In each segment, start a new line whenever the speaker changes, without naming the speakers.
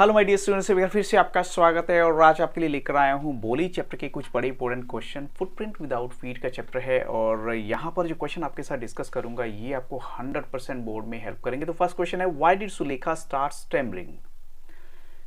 Hello my dear students, एक बार फिर से आपका स्वागत है और आज आपके लिए लेकर आया हूँ बोली चैप्टर के कुछ बड़े important question. Footprint without feet का चैप्टर है और यहाँ पर जो क्वेश्चन आपके साथ डिस्कस करूंगा ये आपको 100% बोर्ड में हेल्प करेंगे। तो फर्स्ट क्वेश्चन है, why did Sulekha start stammering?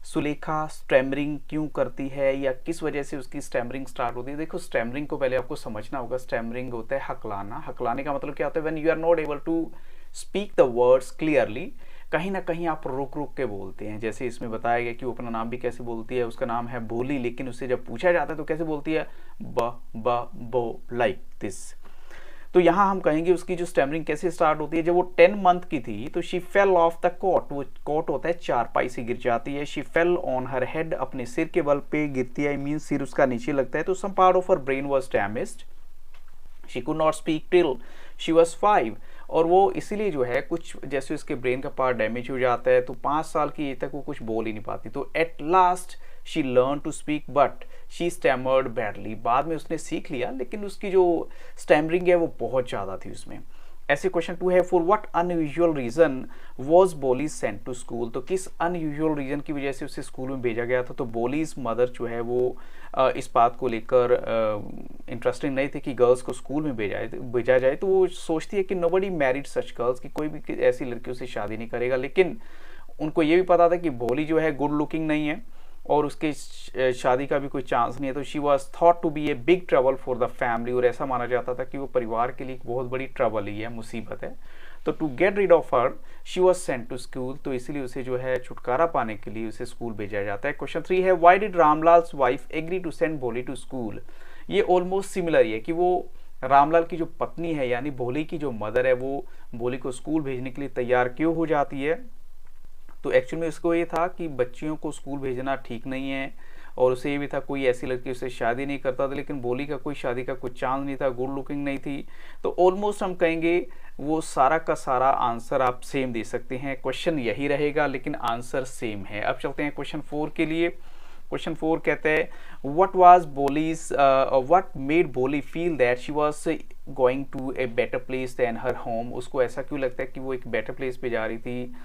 Sulekha stammering क्यों करती है या किस वजह से उसकी स्टैमरिंग स्टार्ट होती है? देखो, स्टैमरिंग को पहले आपको समझना होगा। स्टैमरिंग होता है हकलाना। हकलाने का मतलब क्या होता है? When you are not able to speak the words clearly, कहीं ना कहीं आप रुक रुक के बोलते हैं। जैसे इसमें बताया गया कि वो अपना नाम भी कैसे बोलती है, उसका नाम है बोली, लेकिन उससे जब पूछा जाता है तो कैसे बोलती है? ब ब बो, लाइक दिस। तो यहाँ हम कहेंगे उसकी जो स्टैमरिंग कैसे स्टार्ट होती है। जब वो 10 मंथ की थी तो she fell off the cot. वो कॉट होता है चारपाई से गिर जाती है। She fell on her head, अपने सिर के बल पे गिरती है, मीन सिर उसका नीचे लगता है। तो some part of her brain was damaged. She could not speak till she was 5। और वो इसीलिए जो है कुछ जैसे उसके ब्रेन का पार्ट डैमेज हो जाता है तो 5 साल की एज तक वो कुछ बोल ही नहीं पाती। तो at last she learn to speak but she stammered badly. बाद में उसने सीख लिया लेकिन उसकी जो स्टैमरिंग है वो बहुत ज़्यादा थी उसमें। ऐसे क्वेश्चन 2 है, for what unusual reason was Boli sent to school? तो किस अनयूजुअल रीजन की वजह से उसे स्कूल में भेजा गया था? तो बोलीज मदर जो है वो इस बात को लेकर इंटरेस्टिंग नहीं थी कि गर्ल्स को स्कूल में भेजा जाए। तो वो सोचती है कि नोबडी मैरिड सच गर्ल्स, कि कोई भी ऐसी लड़कियों से शादी नहीं करेगा। लेकिन उनको ये भी पता था कि बोली जो है गुड लुकिंग नहीं है और उसके शादी का भी कोई चांस नहीं है। तो she was thought to be a big trouble for the family, और ऐसा माना जाता था कि वो परिवार के लिए एक बहुत बड़ी ट्रबल ही है, मुसीबत है। तो to get rid of her she was sent to school. तो इसीलिए उसे जो है छुटकारा पाने के लिए उसे स्कूल भेजा जाता है। क्वेश्चन 3 है, why did Ramlal's wife agree to send Bholi to school? ये ऑलमोस्ट सिमिलर ही है कि वो रामलाल की जो पत्नी है यानी भोली की जो मदर है वो बोली को स्कूल भेजने के लिए तैयार क्यों हो जाती है? तो एक्चुअली में उसको ये था कि बच्चियों को स्कूल भेजना ठीक नहीं है और उसे ये भी था कोई ऐसी लड़की उससे शादी नहीं करता था। लेकिन बोली का कोई शादी का कोई चांस नहीं था, गुड लुकिंग नहीं थी। तो ऑलमोस्ट हम कहेंगे वो सारा का सारा आंसर आप सेम दे सकते हैं। क्वेश्चन यही रहेगा लेकिन आंसर सेम है। अब चलते हैं क्वेश्चन 4 के लिए। क्वेश्चन 4 कहते हैं, what was Boli's what made Boli feel that she was going to a better place than her home? उसको ऐसा क्यों लगता है कि वो एक बेटर प्लेस पे जा रही थी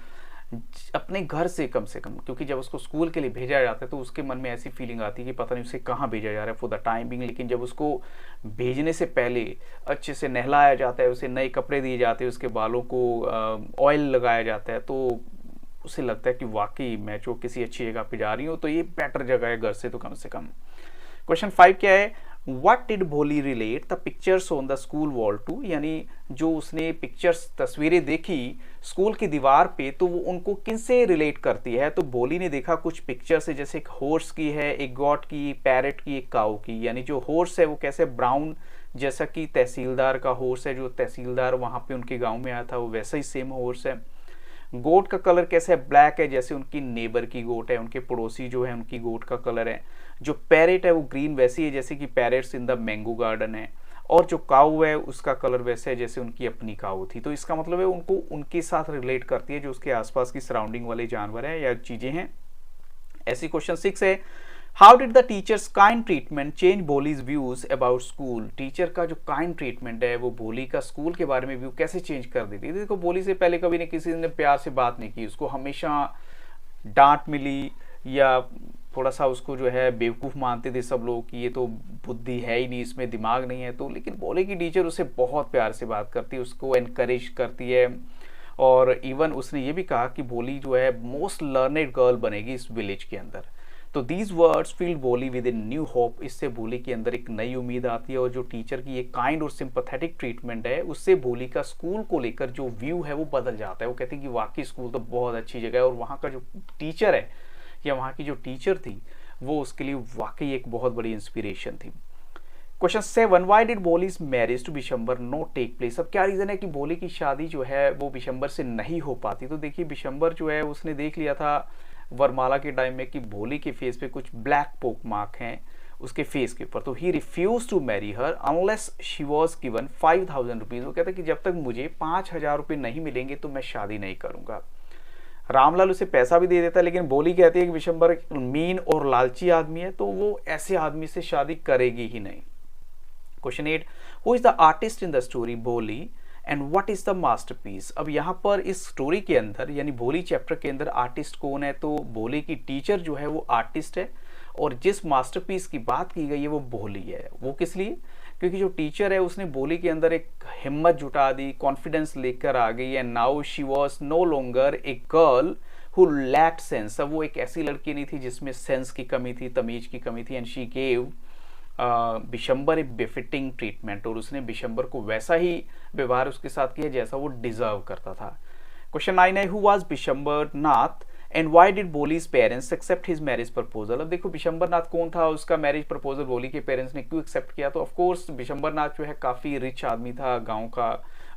अपने घर से कम, क्योंकि जब उसको स्कूल के लिए भेजा जाता है तो उसके मन में ऐसी फीलिंग आती है कि पता नहीं उसे कहाँ भेजा जा रहा है फॉर द टाइम बिंग। लेकिन जब उसको भेजने से पहले अच्छे से नहलाया जाता है, उसे नए कपड़े दिए जाते हैं, उसके बालों को ऑयल लगाया जाता है, तो उसे लगता है कि वाकई मैं जो किसी अच्छी जगह पे जा रही हूँ तो ये बेटर जगह है घर से तो कम से कम। क्वेश्चन 5 क्या है, what did Boli relate the pictures on the school wall to? यानी जो उसने पिक्चर्स तस्वीरें देखी स्कूल की दीवार पे तो वो उनको किनसे रिलेट करती है? तो बोली ने देखा कुछ पिक्चर्स है, जैसे एक हॉर्स की है, एक गॉट की, पैरेट की, एक काऊ की। यानी जो हॉर्स है वो कैसे ब्राउन, जैसा कि तहसीलदार का हॉर्स है, जो तहसीलदार वहां पे उनके गाँव में आया था वो वैसा ही सेम हॉर्स है। गोट का कलर कैसे है? ब्लैक है, जैसे उनकी नेबर की गोट है, उनके पड़ोसी जो है उनकी गोट का कलर है। जो पैरेट है वो ग्रीन वैसी है जैसे कि parrots in the mango garden है। और जो काऊ है उसका कलर वैसे है जैसे उनकी अपनी काऊ थी। तो इसका मतलब है उनको उनके साथ रिलेट करती है जो उसके आसपास की सराउंडिंग वाले जानवर है या चीजें हैं। ऐसी क्वेश्चन 6 है, how did the teacher's kind treatment change Bholi's views about school? Teacher का जो काइंड ट्रीटमेंट है वो बोली का स्कूल के बारे में व्यू कैसे चेंज कर देती है? देखो, बोली से पहले कभी ने किसी ने प्यार से बात नहीं की, उसको हमेशा डांट मिली या थोड़ा सा उसको जो है बेवकूफ़ मानते थे सब लोग कि ये तो बुद्धि है ही नहीं, इसमें दिमाग नहीं है। तो लेकिन बोली की टीचर उसे बहुत प्यार से बात करती है, उसको एनकरेज करती है और इवन उसने ये भी कहा कि बोली जो है मोस्ट लर्नेड गर्ल बनेगी इस विलेज के अंदर। तो दीज वर्ड्स फील बोली विद इन न्यू होप। इससे बोली के अंदर एक नई उम्मीद आती है और जो टीचर की एक काइंड और सिंपैथेटिक ट्रीटमेंट है उससे बोली का स्कूल को लेकर जो व्यू है वो बदल जाता है। वो कहती है कि वाकई स्कूल तो बहुत अच्छी जगह है और वहाँ का जो टीचर है या वहाँ की जो टीचर थी वो उसके लिए वाकई एक बहुत बड़ी इंस्पिरेशन थी। Question 7, why did Bholi's marriage to Bishambar not take place? अब क्या रीजन है कि बोली की शादी जो है वो बिशंबर से नहीं हो पाती? तो देखिए, बिशंबर जो है उसने देख लिया था वरमाला के टाइम में कि भोली के फेस पे कुछ ब्लैक पोक मार्क हैं उसके फेस के ऊपर। तो he refuse to marry her unless she was given 5000 rupees. वो कहता है कि जब तक मुझे 5000 रुपये नहीं मिलेंगे तो मैं शादी नहीं करूंगा। रामलाल उसे पैसा भी दे देता है लेकिन बोली कहती है कि विशंबर मीन और लालची आदमी है तो वो ऐसे आदमी से शादी करेगी ही नहीं। Question 8, who is the artist in the story Bholi and what is the masterpiece. अब यहाँ पर इस स्टोरी के अंदर यानी भोली चैप्टर के अंदर आर्टिस्ट कौन है, तो भोली की टीचर जो है वो आर्टिस्ट है, और जिस मास्टरपीस की बात की गई है वो भोली है। वो किस लिए, क्योंकि जो टीचर है उसने भोली के अंदर एक हिम्मत जुटा दी, कॉन्फिडेंस लेकर आ गई, and now she was no longer a girl who lacked sense. अब वो एक ऐसी लड़की नहीं थी जिसमें सेंस की कमी थी, तमीज की कमी थी, and she gave Bishambar A befitting treatment, और उसने बिशंबर को वैसा ही व्यवहार उसके साथ किया जैसा वो डिजर्व करता था। क्वेश्चन 9 है, who was Bishambar Nath and why did Bholi's parents accept his marriage proposal. अब देखो बिशंबर नाथ कौन था, उसका मैरिज प्रपोजल बोली के पेरेंट्स ने क्यों एक्सेप्ट किया। तो ऑफकोर्स बिशंबर नाथ जो है काफ़ी रिच आदमी था गाँव का,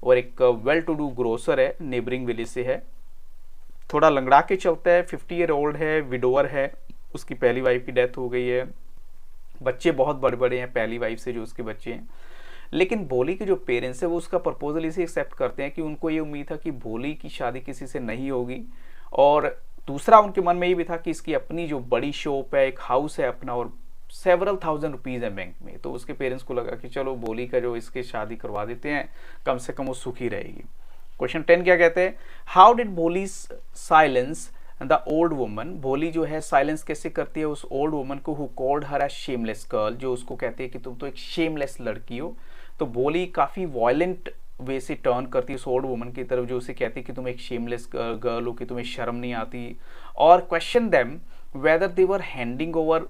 और एक वेल टू डू ग्रोसर है, नेबरिंग विलेज से है, थोड़ा लंगड़ा के चलता है, 50 ईयर ओल्ड है, विडोअर है, उसकी पहली वाइफ की डेथ हो गई है, बच्चे बहुत बड़े बड़े हैं पहली वाइफ से जो उसके बच्चे हैं। लेकिन भोली के जो पेरेंट्स है वो उसका प्रपोजल इसे एक्सेप्ट करते हैं कि उनको ये उम्मीद था कि भोली की शादी किसी से नहीं होगी, और दूसरा उनके मन में ये भी था कि इसकी अपनी जो बड़ी शॉप है, एक हाउस है अपना, और सेवरल थाउजेंड रुपीज़ है बैंक में। तो उसके पेरेंट्स को लगा कि चलो भोली का जो इसके शादी करवा देते हैं, कम से कम वो सुखी रहेगी। क्वेश्चन 10 क्या कहते हैं, हाउ डिड भोली साइलेंस द ओल्ड वुमन। भोली जो है साइलेंस कैसे करती है उस ओल्ड वुमन को, who called her a shameless girl, जो उसको कहती है कि तुम तो एक शेमलेस लड़की हो। तो भोली काफ़ी वायलेंट वे से टर्न करती है उस ओल्ड वुमन की तरफ, जो उसे कहती है कि तुम एक शेमलेस गर्ल हो, कि तुम्हें शर्म नहीं आती, और question them whether they were handing over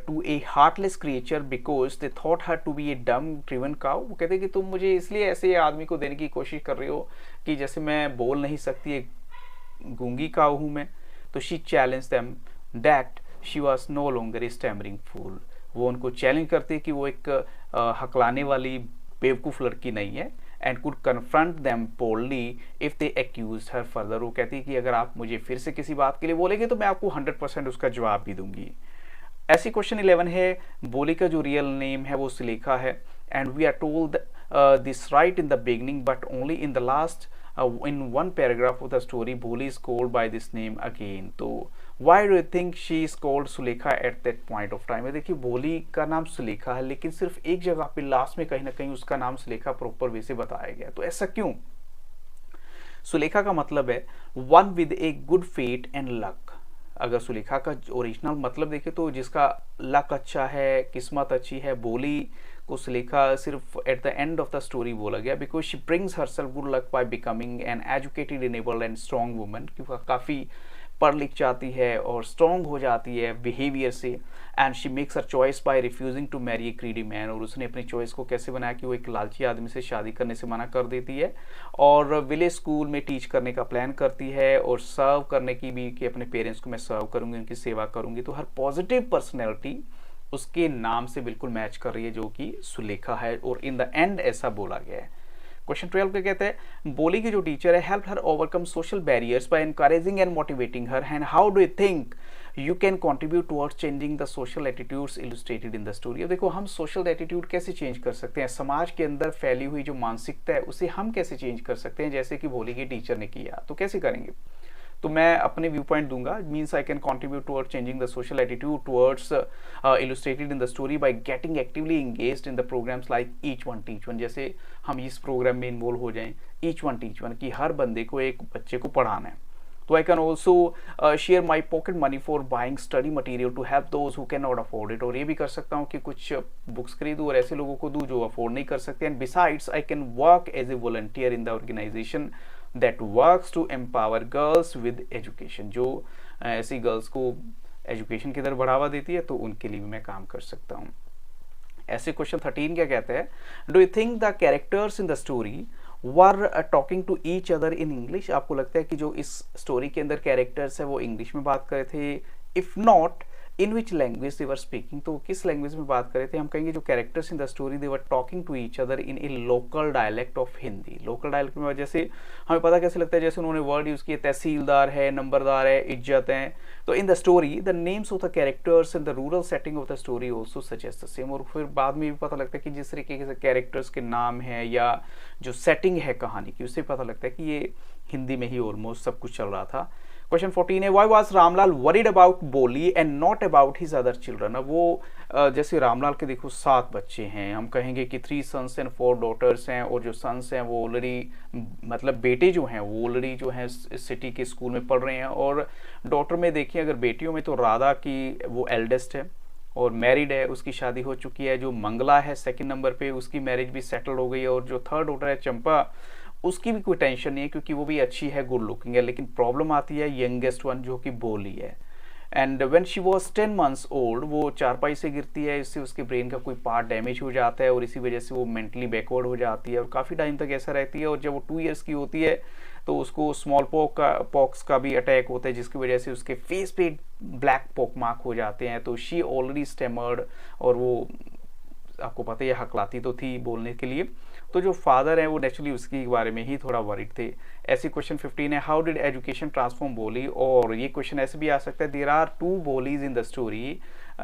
to a heartless creature because they thought her to be a dumb driven cow. वो कहते हैं कि तुम मुझे इसलिए ऐसे आदमी को देने की कोशिश कर रहे हो कि जैसे मैं बोल नहीं सकती, एक गूंगी काऊ हूँ मैं। तो she challenge them that she was no longer a stammering fool. वो उनको चैलेंज करती है कि वो एक हकलाने वाली बेवकूफ़ लड़की नहीं है, and could confront them boldly if they accuse her further. वो कहती है कि अगर आप मुझे फिर से किसी बात के लिए बोलेंगे तो मैं आपको 100% उसका जवाब भी दूंगी। ऐसी क्वेश्चन 11 है, बोली का जो रियल नेम है वो सुलेखा है, and we are told this right in the beginning but only in the last in one paragraph of the story Bholi is called by this name again। तो why do you think she is called Sulekha at that point of time। देखिए भोली का नाम सुलेखा है, लेकिन सिर्फ एक जगह पे लास्ट में कहीं ना कहीं उसका नाम सुलेखा प्रॉपर वे से बताया गया। तो ऐसा क्यों। सुलेखा का मतलब है one with a good fate and luck. अगर सुलेखा का ओरिजिनल मतलब देखें तो जिसका लक अच्छा है, किस्मत अच्छी है, बोली को सुलेखा सिर्फ at the end of the story बोला गया because she brings herself good luck by becoming an educated enabled and strong woman. क्योंकि काफ़ी पढ़ लिख जाती है और स्ट्रॉन्ग हो जाती है बिहेवियर से, and she makes her choice by refusing to marry a greedy man. और उसने अपनी चॉइस को कैसे बनाया कि वो एक लालची आदमी से शादी करने से मना कर देती है, और विलेज स्कूल में टीच करने का प्लान करती है, और सर्व करने की भी कि अपने पेरेंट्स को मैं सर्व करूँगी, उनकी सेवा करूँगी। तो हर पॉजिटिव पर्सनैलिटी उसके नाम से बिल्कुल मैच कर रही है जो कि सुलेखा है, और इन द एंड ऐसा बोला गया है। क्वेश्चन 12 पे कहते हैं बोली की जो टीचर है help her overcome social barriers by encouraging and motivating her, and how do you think you can contribute towards changing the social attitudes illustrated in the story. अब देखो हम सोशल एटीट्यूड कैसे चेंज कर सकते हैं, समाज के अंदर फैली हुई जो मानसिकता है उसे हम कैसे चेंज कर सकते हैं, जैसे कि भोली की टीचर ने किया। तो कैसे करेंगे, तो मैं अपने व्यू पॉइंट दूंगा। Means I can contribute towards changing the social attitude towards illustrated in the story by getting actively engaged in the programmes like each one teach one. जैसे हम इस प्रोग्राम में इन्वॉल्व हो जाएं, ईच वन टीच वन, कि हर बंदे को एक बच्चे को पढ़ाना है। तो I can also share my pocket money for buying study material to help those who can not afford it. और ये भी कर सकता हूँ कि कुछ बुक्स खरीदूँ और ऐसे लोगों को दूँ जो अफोर्ड नहीं कर सकते। And besides I can work as a volunteer in the organisation that works to empower girls with education। जो ऐसी गर्ल्स को एजुकेशन की तरफ बढ़ावा देती है तो उनके लिए भी मैं काम कर सकता हूँ। ऐसे क्वेश्चन 13 क्या कहते हैं, do you think the characters in the story were talking to each other in English. आपको लगता है कि जो इस स्टोरी के अंदर कैरेक्टर्स है वो इंग्लिश में बात कर रहे थे, if not in which language they were speaking. तो किस लैंग्वेज में बात कर रहे थे, हम कहेंगे जो characters in the story they were talking to each other in a local dialect of Hindi. Local dialect में जैसे हमें पता कैसे लगता है, जैसे उन्होंने वर्ड यूज किए तहसीलदार है, नंबरदार है, इज्जत है। तो इन the story the names of the characters in the rural setting of the story also suggest the same. और फिर बाद में भी पता लगता है कि जिस तरीके से कैरेक्टर्स के नाम है या जो सेटिंग है कहानी की, उससे पता लगता है कि ये हिंदी में ही ऑलमोस्ट सब कुछ चल रहा था। क्वेश्चन 14 है, why was Ramlal worried about Bholi and not about his other children. अब वो जैसे रामलाल के देखो 7 बच्चे हैं, हम कहेंगे कि 3 सन्स एंड 4 डॉटर्स हैं, और जो सन्स हैं वो ऑलरेडी मतलब बेटे जो हैं वो ऑलरेडी जो हैं सिटी के स्कूल में पढ़ रहे हैं, और डॉटर में देखिए अगर बेटियों में तो राधा की वो एल्डेस्ट है और मैरिड है, उसकी शादी हो चुकी है। जो मंगला है सेकंड नंबर पे, उसकी मैरिज भी सेटल हो गई है, और जो थर्ड डॉटर है चंपा, उसकी भी कोई टेंशन नहीं है क्योंकि वो भी अच्छी है, गुड लुकिंग है। लेकिन प्रॉब्लम आती है यंगेस्ट वन जो कि बोली है। And when she was 10 months old, वो चारपाई से गिरती है, इससे उसके ब्रेन का कोई पार्ट डैमेज हो जाता है और इसी वजह से वो मेंटली बैकवर्ड हो जाती है और काफ़ी टाइम तक ऐसा रहती है। और जब वो 2 ईयर्स की होती है तो उसको स्मॉल पॉक्स का भी अटैक होता है, जिसकी वजह से उसके फेस पे ब्लैक पॉक मार्क हो जाते हैं। तो शी ऑलरेडी स्टेमर्ड, और वो आपको पता है हकलाती तो थी बोलने के लिए। तो जो फादर है वो नेचुरली उसके बारे में ही थोड़ा वरिड थे। ऐसी क्वेश्चन 15 है, हाउ डिड एजुकेशन ट्रांसफॉर्म बोली। और ये क्वेश्चन ऐसे भी आ सकता है, there are 2 Bholis in the story,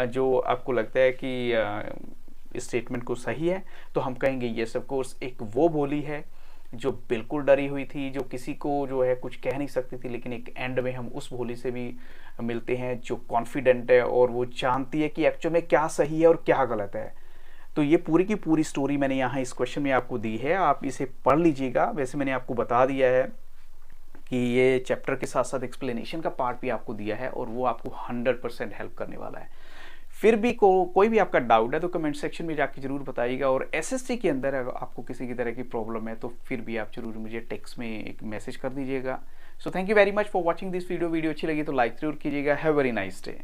जो आपको लगता है कि स्टेटमेंट को सही है, तो हम कहेंगे यस ऑफ कोर्स। एक वो बोली है जो बिल्कुल डरी हुई थी, जो किसी को जो है कुछ कह नहीं सकती थी, लेकिन एक एंड में हम उस बोली से भी मिलते हैं जो कॉन्फिडेंट है और वो जानती है कि एक्चुअल में क्या सही है और क्या गलत है। तो ये पूरी की पूरी स्टोरी मैंने यहाँ इस क्वेश्चन में आपको दी है, आप इसे पढ़ लीजिएगा। वैसे मैंने आपको बता दिया है कि ये चैप्टर के साथ साथ एक्सप्लेनेशन का पार्ट भी आपको दिया है, और वो आपको 100% हेल्प करने वाला है। फिर भी कोई भी आपका डाउट है तो कमेंट सेक्शन में जाके जरूर बताइएगा, और एसएससी के अंदर अगर आपको किसी की तरह की प्रॉब्लम है तो फिर भी आप जरूर मुझे टेक्स्ट में एक मैसेज कर दीजिएगा। So thank you very much for watching this video अच्छी लगी तो लाइक जरूर कीजिएगा। Have very nice day.